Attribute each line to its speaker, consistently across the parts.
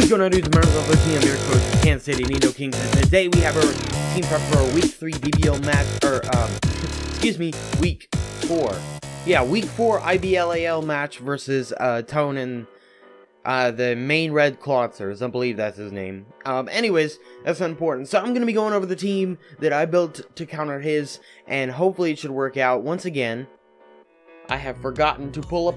Speaker 1: What's going on, dudes? Members of the team, I'm your coach, Kansas City Nidokings, and today we have our team prep for our Week 3 DBL match, Week 4. Yeah, Week 4 IBLAL match versus Tone and the Maine Red Clawitzers. I believe that's his name. Anyways, that's not important. So I'm going to be going over the team that I built to counter his, and hopefully it should work out. Once again, I have forgotten to pull up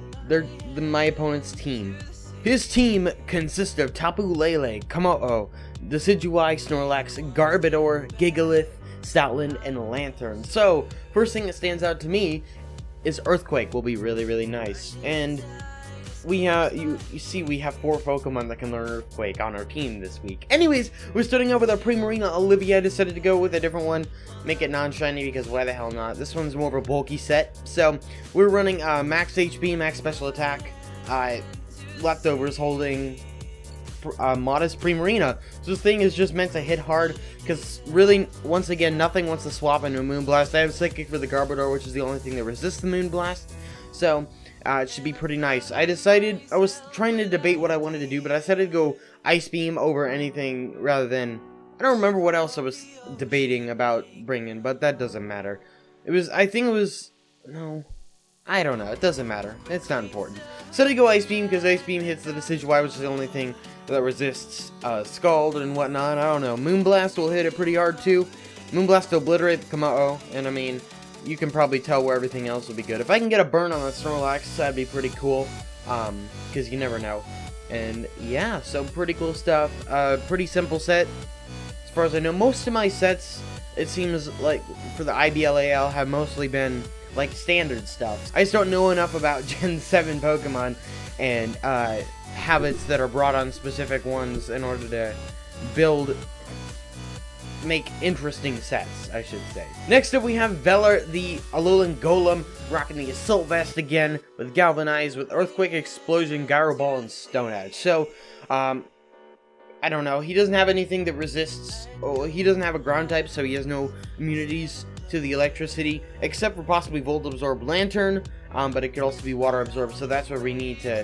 Speaker 1: my opponent's team. His team consists of Tapu Lele, Kama'o, Decidueye, Snorlax, Garbodor, Gigalith, Stoutland, and Lantern. So, first thing that stands out to me is Earthquake will be really, really nice. And we you see we have 4 Pokemon that can learn Earthquake on our team this week. Anyways, we're starting out with our Primarina Olivia. I decided to go with a different one, make it non-shiny because why the hell not? This one's more of a bulky set. So, we're running max HP, max special attack, leftovers holding modest Primarina. So this thing is just meant to hit hard because really, once again, nothing wants to swap into a Moonblast. I have Psychic for the Garbodor, which is the only thing that resists the Moonblast. So it should be pretty nice. I was trying to debate what I wanted to do, but I decided to go Ice Beam over anything rather than, I don't remember what else I was debating about bringing, but that doesn't matter. I don't know, it doesn't matter, it's not important. So they go Ice Beam, because Ice Beam hits the Decidueye, which is the only thing that resists Scald and whatnot. I don't know, Moonblast will hit it pretty hard too. Moonblast will obliterate the Kama'o, and I mean, you can probably tell where everything else will be good. If I can get a burn on the Snorlax, that'd be pretty cool, because you never know. And yeah, so pretty cool stuff, pretty simple set. As far as I know, most of my sets, it seems like, for the IBLAL, have mostly been like standard stuff. I just don't know enough about Gen 7 Pokemon and habits that are brought on specific ones in order to make interesting sets, I should say. Next up we have Velar, the Alolan Golem, rocking the Assault Vest again, with Galvanize, with Earthquake, Explosion, Gyro Ball, and Stone Edge. So, I don't know, he doesn't have anything that resists, he doesn't have a ground type, so he has no immunities to the electricity, except for possibly Volt Absorb Lantern, but it could also be Water Absorb, so that's where we need to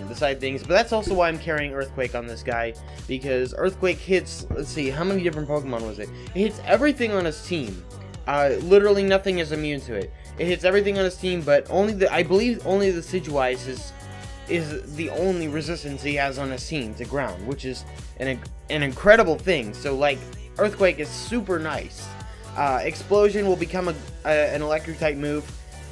Speaker 1: decide things. But that's also why I'm carrying Earthquake on this guy, because Earthquake hits, let's see, how many different Pokemon was it? It hits everything on his team. Literally nothing is immune to it. It hits everything on his team, but I believe only the Decidueye is the only resistance he has on his team to ground, which is an incredible thing. So, like, Earthquake is super nice. Explosion will become an electric type move,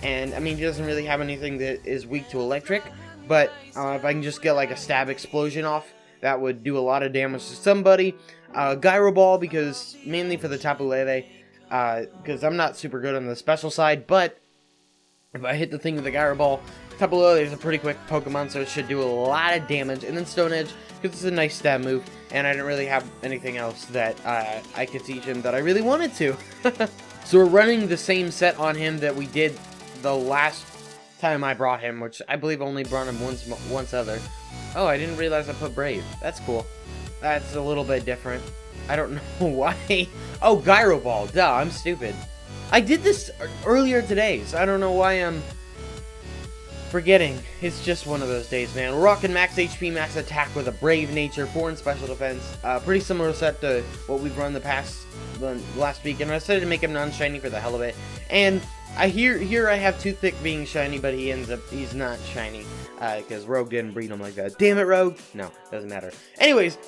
Speaker 1: and I mean, he doesn't really have anything that is weak to electric, but if I can just get like a stab explosion off, that would do a lot of damage to somebody. Gyro Ball, because mainly for the Tapu Lele, because I'm not super good on the special side, but if I hit the thing with the Gyro Ball, Tapu Lele is a pretty quick Pokemon, so it should do a lot of damage. And then Stone Edge, because it's a nice stab move, and I didn't really have anything else that I could teach him that I really wanted to. So we're running the same set on him that we did the last time I brought him, which I believe only brought him once other. Oh, I didn't realize I put Brave. That's cool. That's a little bit different. I don't know why. Oh, Gyro Ball. Duh, I'm stupid. I did this earlier today, so I don't know why I'm forgetting. It's just one of those days, man. We're rocking max HP, max attack with a Brave Nature, 4 in special defense. Pretty similar set to what we've run the last week, and I decided to make him non-shiny for the hell of it. And here I have Toothpick being shiny, but he's not shiny, because Rogue didn't breed him like that. Damn it, Rogue! No, doesn't matter. Anyways,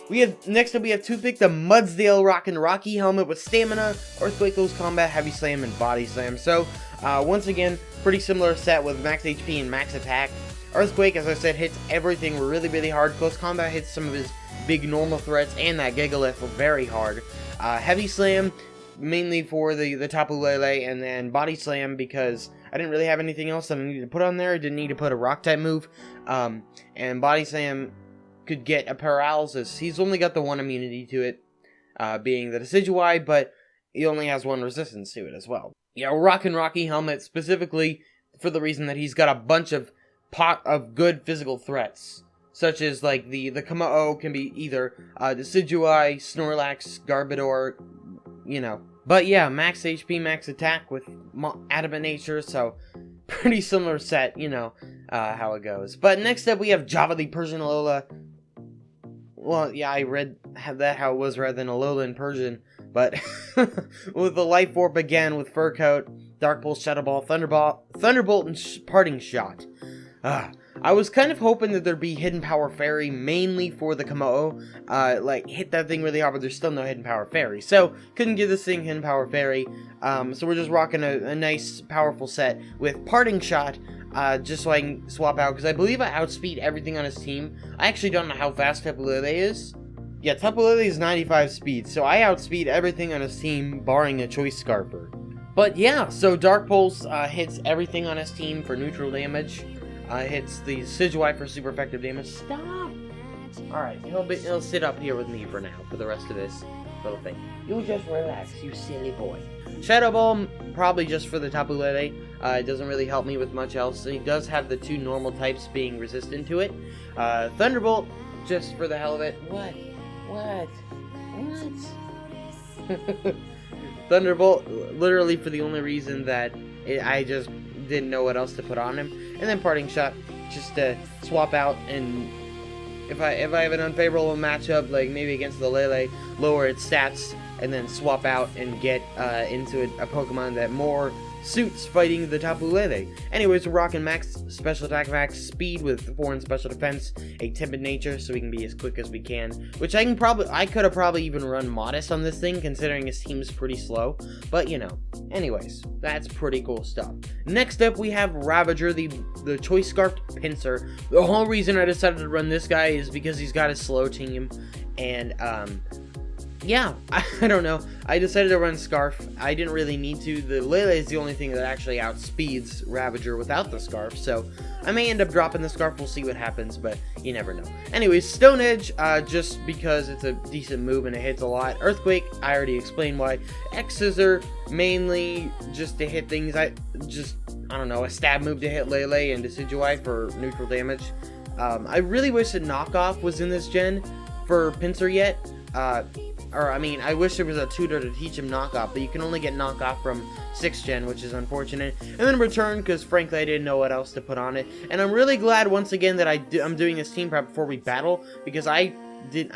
Speaker 1: next up we have Toothpick, the Mudsdale rockin' Rocky Helmet with Stamina, Earthquake, Close Combat, Heavy Slam, and Body Slam. So, once again, pretty similar set with max HP and max attack. Earthquake, as I said, hits everything really, really hard. Close Combat hits some of his big normal threats, and that Gigalith very hard. Heavy Slam, mainly for the Tapu Lele, and then Body Slam because I didn't really have anything else that I needed to put on there. I didn't need to put a Rock type move, and Body Slam could get a Paralysis. He's only got the 1 immunity to it, being the Decidueye, but he only has 1 resistance to it as well. Yeah, we're rocking Rocky Helmet specifically for the reason that he's got a bunch of good physical threats, such as like the Kama'o can be either Decidueye, Snorlax, Garbodor, you know. But yeah, max HP, max attack with Adamant Nature, so pretty similar set, you know, how it goes. But next up we have Java the Persian Alola. well, yeah, I read how it was rather than Alolan Persian, but with the Life Orb again, with Fur Coat, Dark Pulse, Shadow Ball, Thunderbolt, and Parting Shot. I was kind of hoping that there'd be Hidden Power Fairy, mainly for the Komodo, like, hit that thing really hard, but there's still no Hidden Power Fairy, so couldn't give this thing Hidden Power Fairy, so we're just rocking a nice, powerful set with Parting Shot, just so I can swap out, because I believe I outspeed everything on his team. I actually don't know how fast Tapu Lele is. Yeah, Tapu Lele is 95 speed, so I outspeed everything on his team, barring a Choice Scarper. But yeah, so Dark Pulse hits everything on his team for neutral damage. Hits the Decidueye for super effective damage. Stop! Alright, he'll sit up here with me for now, for the rest of this little thing. You just relax, you silly boy. Shadow Ball, probably just for the Tapu Lele. It doesn't really help me with much else. He does have the 2 normal types being resistant to it. Thunderbolt, just for the hell of it. What? Thunderbolt, literally for the only reason that I just didn't know what else to put on him. And then Parting Shot, just to swap out, and if I have an unfavorable matchup, like maybe against the Lele, lower its stats, and then swap out and get into a Pokemon that more suits fighting the Tapu Lele. Anyways, we're rocking max special attack, max speed with 4 in special defense, a timid nature, so we can be as quick as we can. Which I could have probably even run Modest on this thing, considering his team's pretty slow. But you know, anyways, that's pretty cool stuff. Next up, we have Ravager, the Choice Scarfed Pinsir. The whole reason I decided to run this guy is because he's got a slow team, and yeah, I don't know. I decided to run Scarf. I didn't really need to. The Lele is the only thing that actually outspeeds Ravager without the Scarf, so I may end up dropping the Scarf. We'll see what happens, but you never know. Anyways, Stone Edge, just because it's a decent move and it hits a lot. Earthquake, I already explained why. X-Scissor, mainly just to hit things. I don't know, a stab move to hit Lele and Decidueye for neutral damage. I really wish that Knockoff was in this gen for Pinsir yet. I wish there was a tutor to teach him Knockoff, but you can only get Knockoff from 6th gen, which is unfortunate. And then Return, because frankly I didn't know what else to put on it. And I'm really glad once again that I'm doing this team prep before we battle, because I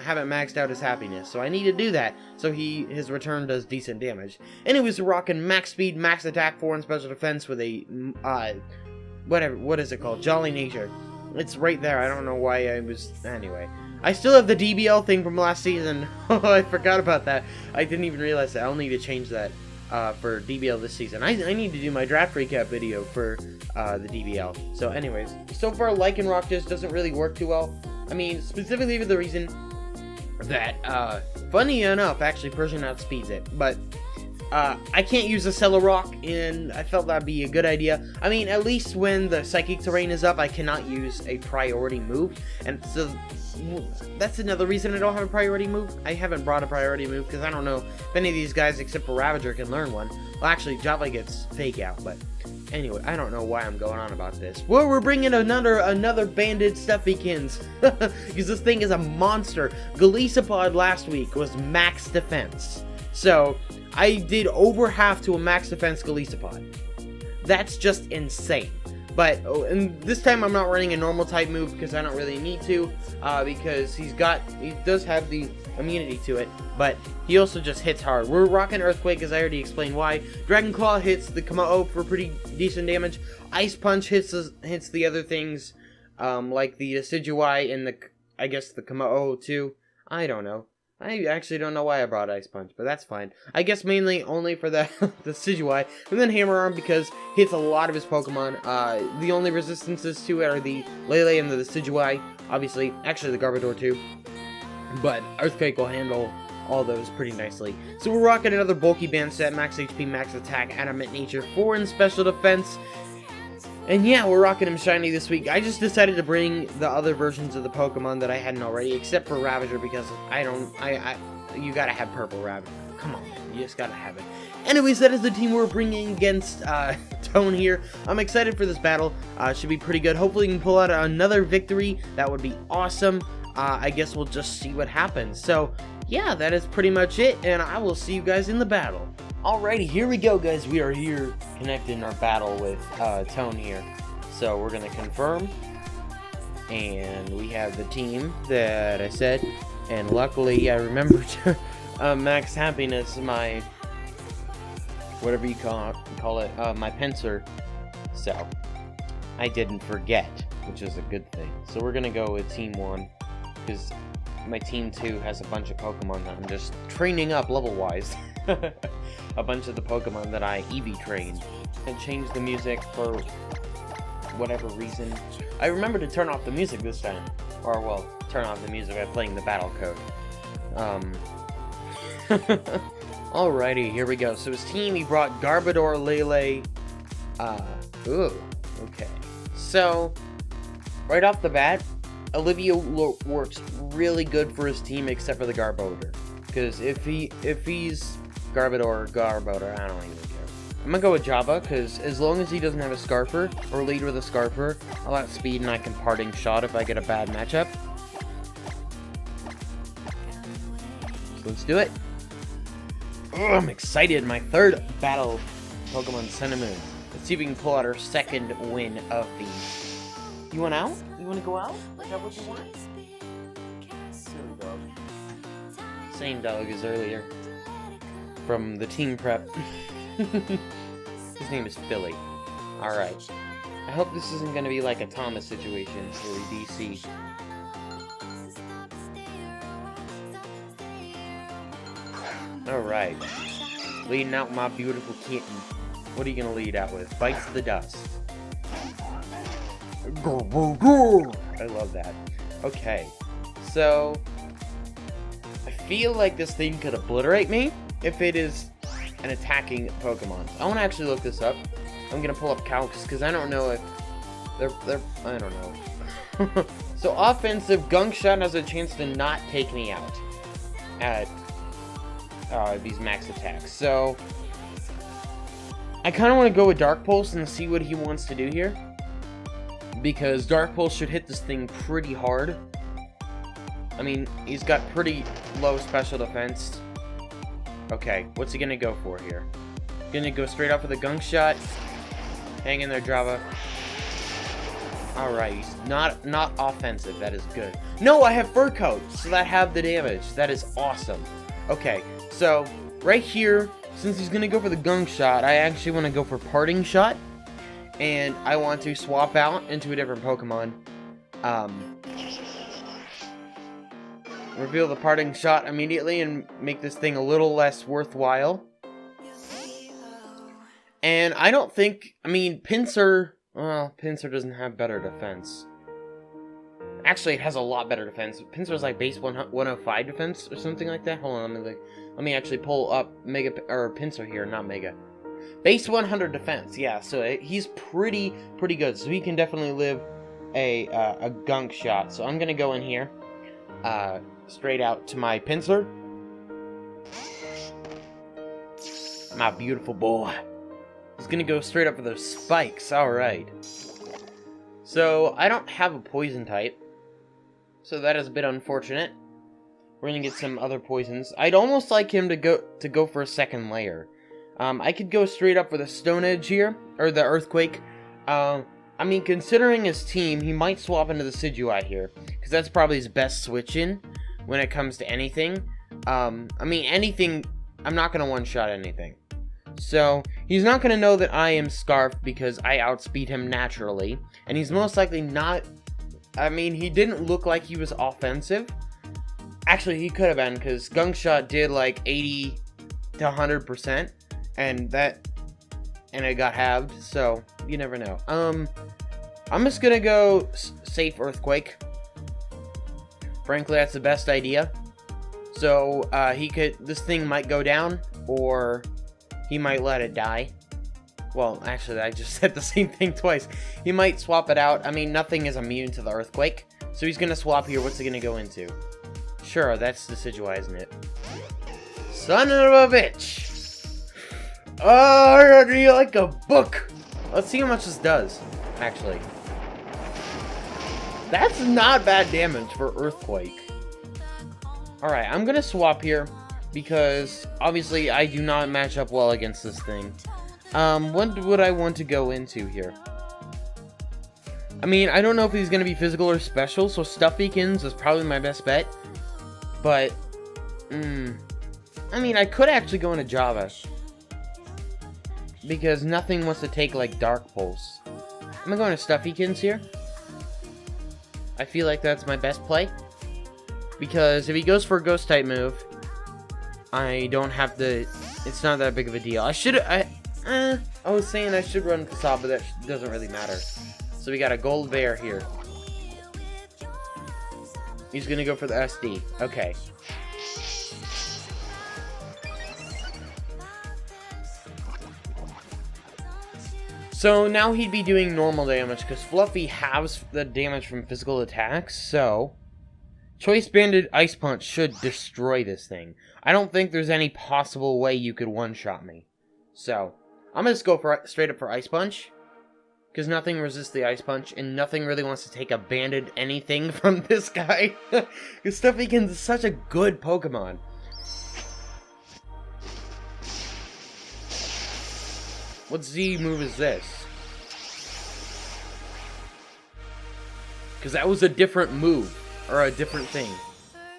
Speaker 1: haven't maxed out his happiness, so I need to do that, so his Return does decent damage. Anyways, we're rocking max speed, max attack, 4 in special defense with a, what is it called? Jolly Nature. It's right there, I don't know why anyway. I still have the DBL thing from last season. Oh, I forgot about that. I didn't even realize that. I'll need to change that for DBL this season. I need to do my draft recap video for the DBL. So anyways, so far Lycanroc just doesn't really work too well. I mean, specifically for the reason that, funny enough, actually Persian outspeeds it. But I can't use a Cellurock, and I felt that'd be a good idea. I mean, at least when the Psychic Terrain is up, I cannot use a priority move. And so that's another reason I don't have a priority move. I haven't brought a priority move because I don't know if any of these guys except for Ravager can learn one. Well, actually, Java gets Fake Out, but anyway, I don't know why I'm going on about this. Well, we're bringing another banded Stuffykins because this thing is a monster. Golisopod last week was max defense, so I did over half to a max defense Golisopod. That's just insane. But, and this time I'm not running a normal type move because I don't really need to, because he does have the immunity to it, but he also just hits hard. We're rocking Earthquake, as I already explained why. Dragon Claw hits the Komodo for pretty decent damage. Ice Punch hits the other things, like the Decidueye and I guess the Komodo too. I don't know. I actually don't know why I brought Ice Punch, but that's fine. I guess mainly only for the Decidueye. And then Hammer Arm because hits a lot of his Pokemon. The only resistances to it are the Lele and the Decidueye. Obviously, actually the Garbodor too. But Earthquake will handle all those pretty nicely. So we're rocking another bulky band set. Max HP, max attack, Adamant Nature, 4 in special defense. And yeah, we're rocking him shiny this week. I just decided to bring the other versions of the Pokemon that I hadn't already, except for Ravager, because you gotta have purple Ravager. Come on, man, you just gotta have it. Anyways, that is the team we're bringing against Tone here. I'm excited for this battle. Should be pretty good. Hopefully we can pull out another victory. That would be awesome. I guess we'll just see what happens. So, yeah, that is pretty much it, and I will see you guys in the battle. Alrighty, here we go, guys. We are here connecting our battle with Tone here. So we're going to confirm. And we have the team that I said. And luckily, I remembered Max Happiness, my... whatever you call it, my pincer. So, I didn't forget, which is a good thing. So we're gonna go with Team 1, because my Team 2 has a bunch of Pokemon that I'm just training up level-wise. A bunch of the Pokemon that I EV trained. And changed the music for whatever reason. I remember to turn off the music this time. Or, well, turn off the music by playing the battle code. Alrighty, here we go. So his team, he brought Garbodor, Lele. Ooh, okay. So, right off the bat, Olivia works really good for his team, except for the Garbodor. Because if he's Garbodor, I don't even care. I'm gonna go with Java, because as long as he doesn't have a Scarfer, or lead with a Scarfer, I'll outspeed and I can parting shot if I get a bad matchup. So let's do it. Oh, I'm excited. My third battle Pokemon Sun and Moon. Let's see if we can pull out our second win of the... You want out? You want to go out? Is that what you want? Silly dog. Same dog as earlier. From the team prep. His name is Philly. Alright. I hope this isn't going to be like a Thomas situation for DC. Alright. Leading out my beautiful kitten. What are you going to lead out with? Bites the dust. I love that. Okay. So, I feel like this thing could obliterate me if it is an attacking Pokemon. I want to actually look this up. I'm going to pull up Calcs because I don't know if they're I don't know. So, offensive, Gunk Shot has a chance to not take me out at these max attacks. So, I kind of want to go with Dark Pulse and see what he wants to do here. Because Dark Pulse should hit this thing pretty hard. I mean, he's got pretty low special defense. Okay, what's he going to go for here? Going to go straight up with a Gunk Shot. Hang in there, Java. Alright, he's not offensive. That is good. No, I have Fur Coat, so that have the damage. That is awesome. Okay, so right here, since he's going to go for the Gunk Shot, I actually want to go for Parting Shot. And I want to swap out into a different Pokemon. Reveal the Parting Shot immediately and make this thing a little less worthwhile. And I don't think... I mean, Pinsir... Well, Pinsir doesn't have better defense. Actually, it has a lot better defense. Pinsir's like base 105 defense or something like that. Hold on, let me actually pull up Mega... or Pinsir here, not Mega. Base 100 defense, yeah, so he's pretty good. So he can definitely live a Gunk Shot. So I'm going to go in here, straight out to my Pinsir. My beautiful boy. He's going to go straight up for those spikes, alright. So I don't have a poison type, so that is a bit unfortunate. We're going to get some other poisons. I'd almost like him to go for a second layer. I could go straight up for the Stone Edge here, or the Earthquake. I mean, considering his team, he might swap into the Decidueye here, because that's probably his best switch-in when it comes to anything. I mean, anything, I'm not going to one-shot anything. So, he's not going to know that I am Scarf, because I outspeed him naturally, and he's most likely not, I mean, he didn't look like he was offensive. Actually, he could have been, because Gunk Shot did like 80 to 100%. And it got halved, so you never know. I'm just gonna go safe Earthquake. Frankly, that's the best idea. So, this thing might go down, or he might let it die. Well, actually, I just said the same thing twice. He might swap it out. I mean, nothing is immune to the Earthquake. So he's gonna swap here. What's he gonna go into? Sure, that's the Decidueye, isn't it? Son of a bitch! Oh, I read you like a book. Let's see how much this does, actually. That's not bad damage for Earthquake. Alright, I'm gonna swap here, because obviously I do not match up well against this thing. What would I want to go into here? I mean, I don't know if he's gonna be physical or special, so Stuffykins is probably my best bet. But, I mean, I could actually go into Java. Because nothing wants to take, like, Dark Pulse. I'm gonna go into Stuffykins here. I feel like that's my best play. Because if he goes for a Ghost-type move, I don't have to... It's not that big of a deal. I was saying I should run Kasab, but that doesn't really matter. So we got a Gold Bear here. He's gonna go for the SD. Okay. So now he'd be doing normal damage, because Fluffy has the damage from physical attacks, so... Choice Banded Ice Punch should destroy this thing. I don't think there's any possible way you could one-shot me. So, I'm gonna just go for straight up for Ice Punch. Because nothing resists the Ice Punch, and nothing really wants to take a banded anything from this guy. Because Stuffykins is such a good Pokemon. What Z move is this? Because that was a different move. Or a different thing.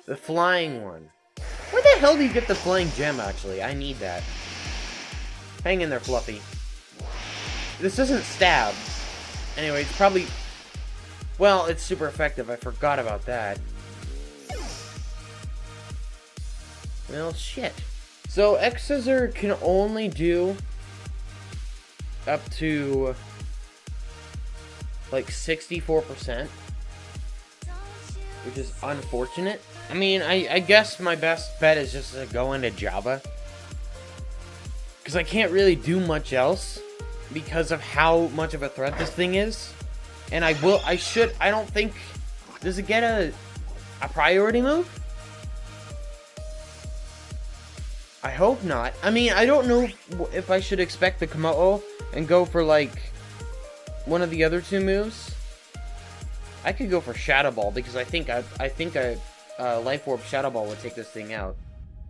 Speaker 1: The flying one. Where the hell do you get the flying gem, actually? I need that. Hang in there, Fluffy. This isn't stab. Anyway, it's probably... Well, it's super effective. I forgot about that. Well, shit. So, X-Scissor can only do... up to... like, 64%. Which is unfortunate. I mean, I guess my best bet is just to go into Java. Because I can't really do much else. Because of how much of a threat this thing is. And I don't think... Does it get a priority move? I hope not. I mean, I don't know if I should expect the Komodo and go for, like, one of the other two moves. I could go for Shadow Ball because I think a Life Orb Shadow Ball would take this thing out.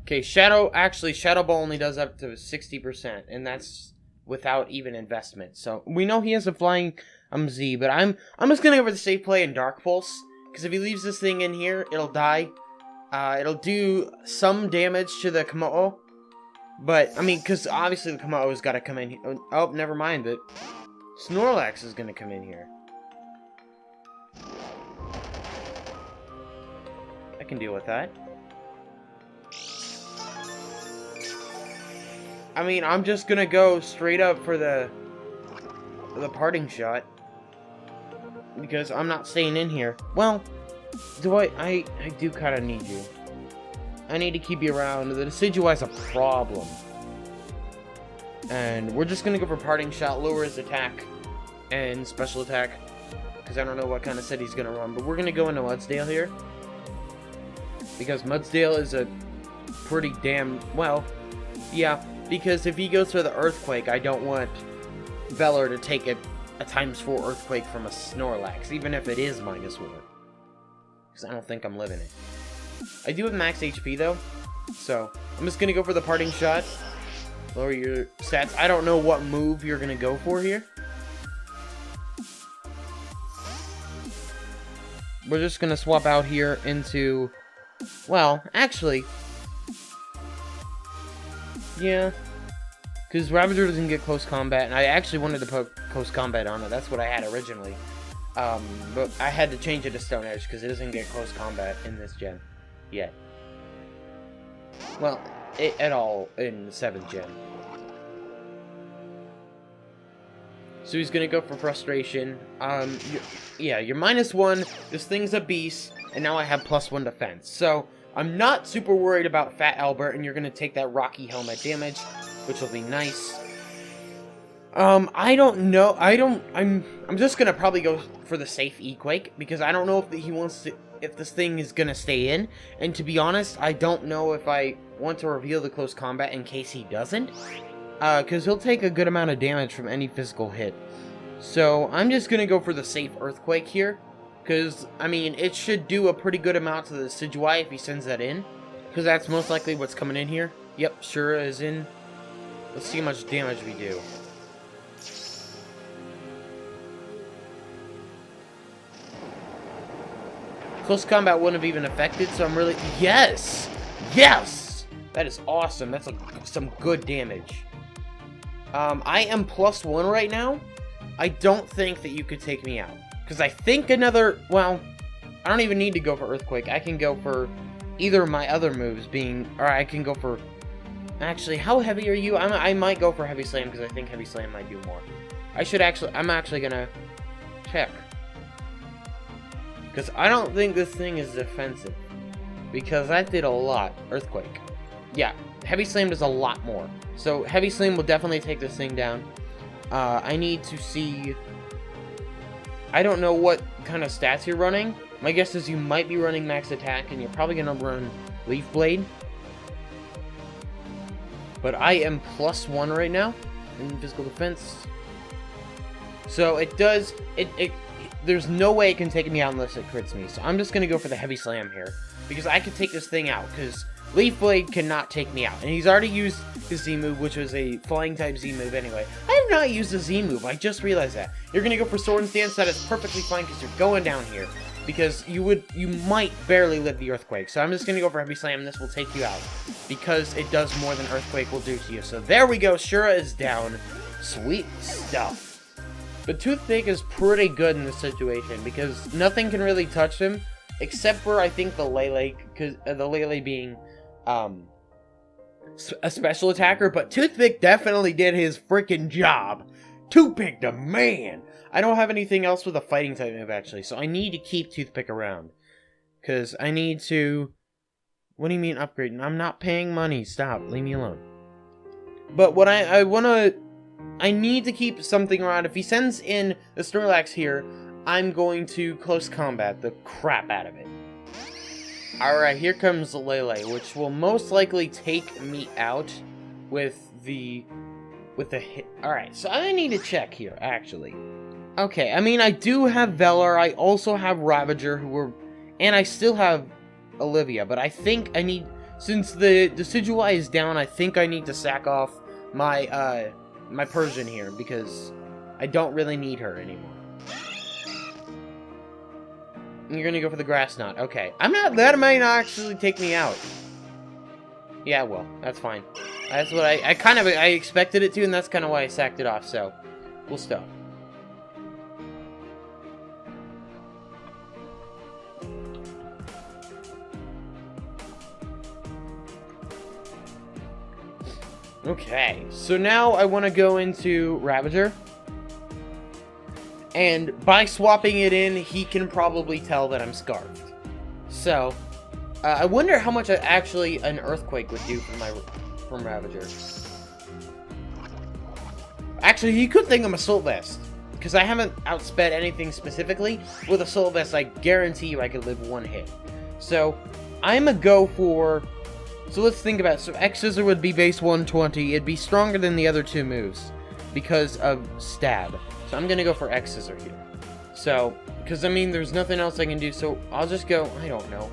Speaker 1: Okay, Shadow Ball only does up to 60%, and that's without even investment. So we know he has a flying Z, but I'm just gonna go for the safe play in Dark Pulse because if he leaves this thing in here, it'll die. It'll do some damage to the Komodo, but I mean, because obviously the Komodo's got to come in here. Oh, never mind. But Snorlax is gonna come in here. I can deal with that. I mean, I'm just gonna go straight up for the parting shot. Because I'm not staying in here. Well, I do kind of need you. I need to keep you around. The Decidueye's a problem. And we're just gonna go for parting shot, lower his attack and special attack. Because I don't know what kind of set he's gonna run. But we're gonna go into Mudsdale here. Because Mudsdale is a pretty damn... Well, yeah. Because if he goes for the Earthquake, I don't want Velar to take a ×4 Earthquake from a Snorlax. Even if it is -1. Because I don't think I'm living it. I do have max HP, though. So, I'm just going to go for the parting shot. Lower your stats. I don't know what move you're going to go for here. We're just going to swap out here into... Well, actually... Yeah. Because Ravager doesn't get close combat, and I actually wanted to put close combat on it. That's what I had originally. But I had to change it to Stone Edge, because it doesn't get close combat in this gen. Yet. Well, at all in the 7th gen. So he's gonna go for Frustration. Yeah, you're -1. This thing's a beast, and now I have +1 defense. So I'm not super worried about Fat Albert, and you're gonna take that Rocky Helmet damage, which will be nice. I don't know. I'm just gonna probably go for the safe E-Quake because I don't know if he wants to. If this thing is gonna stay in, and to be honest, I don't know if I want to reveal the close combat in case he doesn't. Because he'll take a good amount of damage from any physical hit. So, I'm just gonna go for the safe Earthquake here. Because, I mean, it should do a pretty good amount to the Decidueye if he sends that in. Because that's most likely what's coming in here. Yep, Shura is in. Let's see how much damage we do. Close combat wouldn't have even affected, so I'm really... Yes! Yes! That is awesome. That's like some good damage. I am +1 right now. I don't think that you could take me out. Because I think another... Well, I don't even need to go for Earthquake. I can go for either of my other moves being... Or I can go for... Actually, how heavy are you? I might go for Heavy Slam because I think Heavy Slam might do more. I'm actually gonna check. Because I don't think this thing is defensive. Because that did a lot. Earthquake. Yeah, Heavy Slam does a lot more. So, Heavy Slam will definitely take this thing down. I need to see... I don't know what kind of stats you're running. My guess is you might be running Max Attack, and you're probably going to run Leaf Blade. But I am +1 right now in Physical Defense. So, it does... There's no way it can take me out unless it crits me. So, I'm just going to go for the Heavy Slam here. Because I can take this thing out, because... Leaf Blade cannot take me out. And he's already used his Z move, which was a flying type Z move anyway. I have not used a Z move. I just realized that. You're going to go for Sword and Stance. That is perfectly fine because you're going down here. Because you might barely live the Earthquake. So I'm just going to go for Heavy Slam. This will take you out. Because it does more than Earthquake will do to you. So there we go. Shura is down. Sweet stuff. But Toothpick is pretty good in this situation. Because nothing can really touch him. Except for, I think, the Lele. Because the Lele being... a special attacker, but Toothpick definitely did his freaking job. Toothpick the man! I don't have anything else with a fighting type move, actually, so I need to keep Toothpick around. Because I need to... What do you mean upgrade? I'm not paying money. Stop. Leave me alone. But what I want to... I need to keep something around. If he sends in the Snorlax here, I'm going to close combat the crap out of it. Alright, here comes Lele, which will most likely take me out with the hit. Alright, so I need to check here, actually. Okay, I mean, I do have Velar, I also have Ravager, and I still have Olivia, but I think I need, since the Decidueye is down, I think I need to sack off my, my Persian here, because I don't really need her anymore. You're gonna go for the Grass Knot. Okay. That might not actually take me out. Yeah, well, that's fine. That's what I expected it to, and that's kind of why I sacked it off, so we'll stop. Okay, so now I want to go into Ravager. And by swapping it in, he can probably tell that I'm Scarfed. So, I wonder how much actually an Earthquake would do from Ravager. Actually, he could think I'm Assault Vest. Because I haven't outsped anything specifically. With Assault Vest, I guarantee you I could live one hit. So, I'm a go for... So let's think about it. So X-Scissor would be base 120. It'd be stronger than the other two moves. Because of Stab. So I'm gonna go for X-Scissor here. So, because I mean, there's nothing else I can do, so I'll just go, I don't know.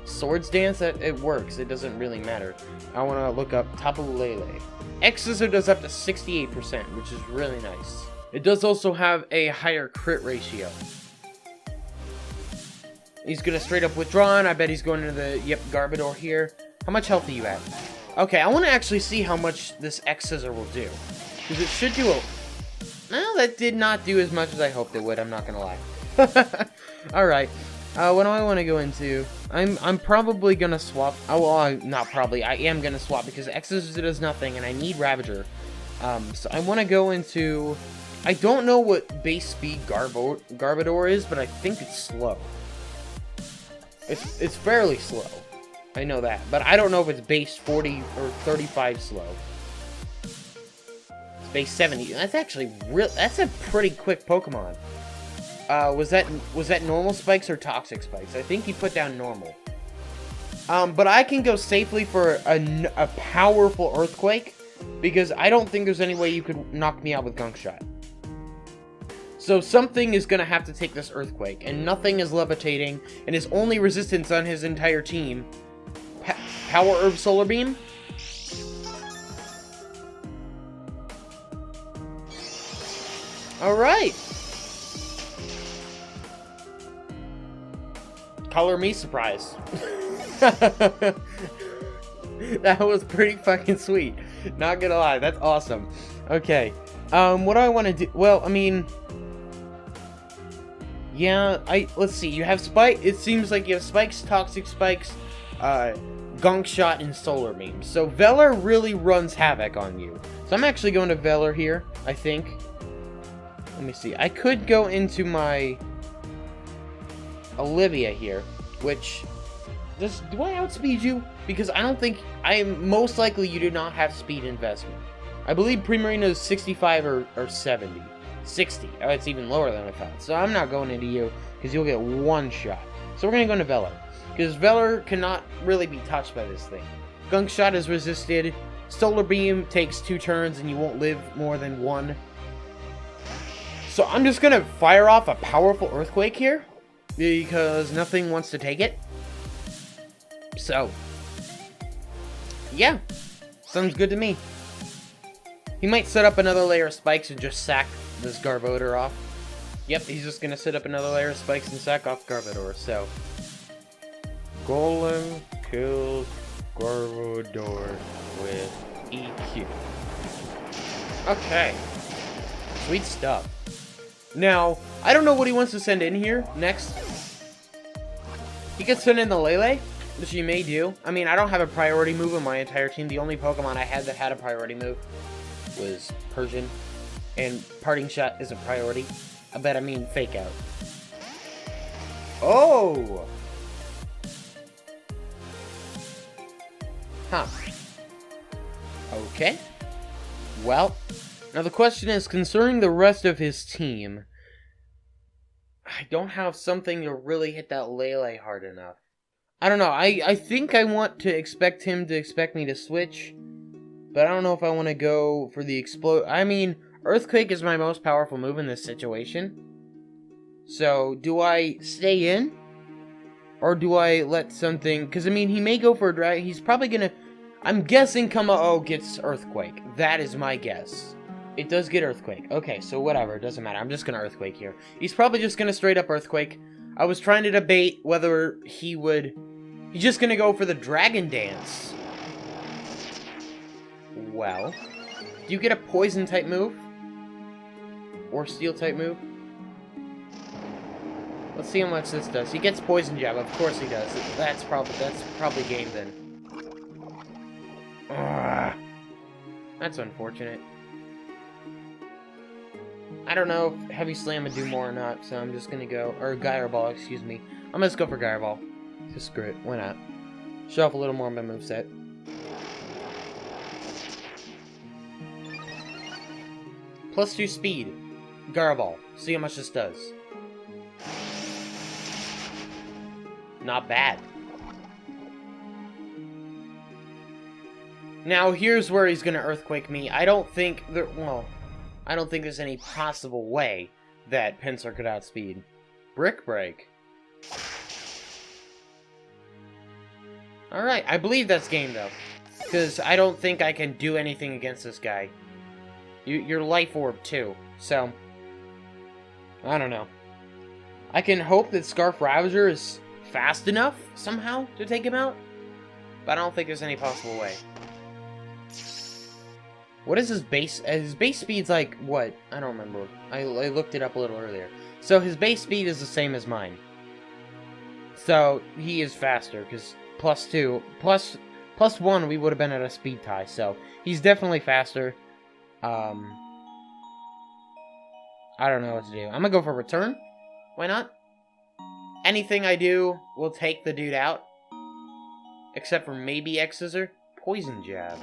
Speaker 1: Swords Dance, it works, it doesn't really matter. I wanna look up Tapu Lele. X-Scissor does up to 68%, which is really nice. It does also have a higher crit ratio. He's gonna straight up withdraw, and I bet he's going into the, yep, Garbodor here. How much health are you at? Okay, I wanna actually see how much this X-Scissor will do. Because it should do a... Well, that did not do as much as I hoped it would, I'm not gonna lie. Alright, what do I want to go into? I'm probably gonna swap, not probably, I am gonna swap because X-Scissor does nothing and I need Ravager. So I want to go into, I don't know what base speed Garbodor is, but I think it's slow. It's fairly slow, I know that, but I don't know if it's base 40 or 35 slow. Base 70. That's actually that's a pretty quick Pokemon. Was that normal spikes or toxic spikes? I think he put down normal. But I can go safely for a powerful Earthquake because I don't think there's any way you could knock me out with Gunk Shot. So something is gonna have to take this Earthquake, and nothing is levitating, and his only resistance on his entire team. Power Herb Solar Beam. Alright. color me surprised. That was pretty fucking sweet. Not gonna lie, that's awesome. Okay, what do I want to do? Well, I mean, yeah, let's see. You have Spike. It seems like you have Spikes, Toxic Spikes, Gunk Shot, and Solar Beam. So Velar really runs havoc on you. So I'm actually going to Velar here, I think. Let me see. I could go into my Olivia here, which... do I outspeed you? Because I don't think... most likely you do not have speed investment. I believe Primarina is 65 or 70. 60. Oh, it's even lower than I thought. So I'm not going into you, because you'll get one shot. So we're going to go into Velar. Because Velar cannot really be touched by this thing. Gunk Shot is resisted. Solar Beam takes 2 turns, and you won't live more than 1. So I'm just going to fire off a powerful Earthquake here, because nothing wants to take it. So, yeah, sounds good to me. He might set up another layer of spikes and just sack this Garbodor off. Yep, he's just gonna set up another layer of spikes and sack off Garbodor, so. Golem kills Garbodor with EQ. Okay. Sweet stuff. Now, I don't know what he wants to send in here next. He could send in the Lele, which he may do. I mean, I don't have a priority move on my entire team. The only Pokemon I had that had a priority move was Persian. And Parting Shot is a priority. I mean Fake Out. Oh! Huh. Okay. Well, now the question is, concerning the rest of his team, I don't have something to really hit that Lele hard enough. I don't know, I think I want to expect him to expect me to switch, but I don't know if I want to go for the explode. I mean, Earthquake is my most powerful move in this situation. So, do I stay in? Or do I let something... Because, I mean, he may go for a drag. He's probably going to... I'm guessing Kama'o gets Earthquake. That is my guess. It does get Earthquake. Okay, so whatever. It doesn't matter. I'm just going to Earthquake here. He's probably just going to straight up Earthquake. I was trying to debate whether he would... He's just going to go for the Dragon Dance. Well, do you get a Poison-type move? Or Steel-type move? Let's see how much this does. He gets Poison Jab. Of course he does. That's probably game then. Ugh. That's unfortunate. I don't know if Heavy Slam would do more or not, so I'm just gonna go... Or Gyro Ball, excuse me. I'm gonna just go for Gyro Ball. Just screw it. Why not? Show off a little more of my moveset. +2 speed. Gyro Ball. See how much this does. Not bad. Now, here's where he's gonna Earthquake me. I don't think I don't think there's any possible way that Pinsir could outspeed. Brick Break. Alright, I believe that's game, though. Because I don't think I can do anything against this guy. You're Life Orb, too. So, I don't know. I can hope that Scarf Ravager is fast enough, somehow, to take him out. But I don't think there's any possible way. What is his base? His base speed's like, what? I don't remember. I looked it up a little earlier. So his base speed is the same as mine. So he is faster, because +2, +1, we would have been at a speed tie. So he's definitely faster. I don't know what to do. I'm gonna go for Return. Why not? Anything I do will take the dude out. Except for maybe X-Scissor. Poison Jab.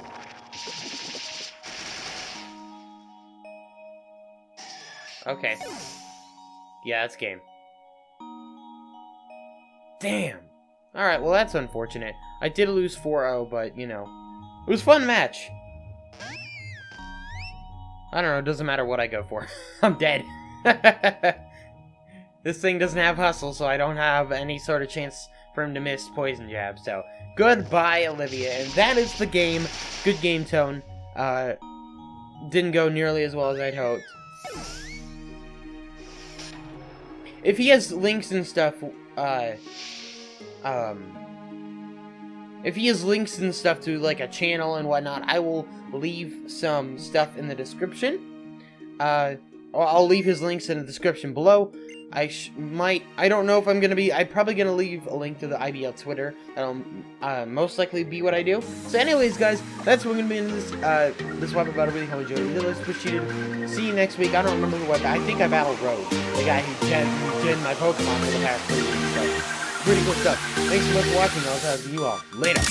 Speaker 1: Okay. Yeah, that's game. Damn! Alright, well that's unfortunate. I did lose 4-0, but, you know. It was a fun match. I don't know, it doesn't matter what I go for. I'm dead. This thing doesn't have Hustle, so I don't have any sort of chance for him to miss Poison Jab. So, goodbye, Olivia. And that is the game. Good game tone. Didn't go nearly as well as I'd hoped. If he has links and stuff, if he has links and stuff to, like, a channel and whatnot, I will leave some stuff in the description. I'll leave his links in the description below. I don't know if I'm probably gonna leave a link to the IBL Twitter. That'll most likely be what I do. So anyways, guys, that's what we're gonna be in this wipe about. I really hope you enjoyed it. Let's proceed. See you next week. I don't remember who I think I battled Rogue, the guy who gen my Pokemon for the past 3 weeks. So pretty cool stuff. Thanks so much for watching. I'll talk to you all later.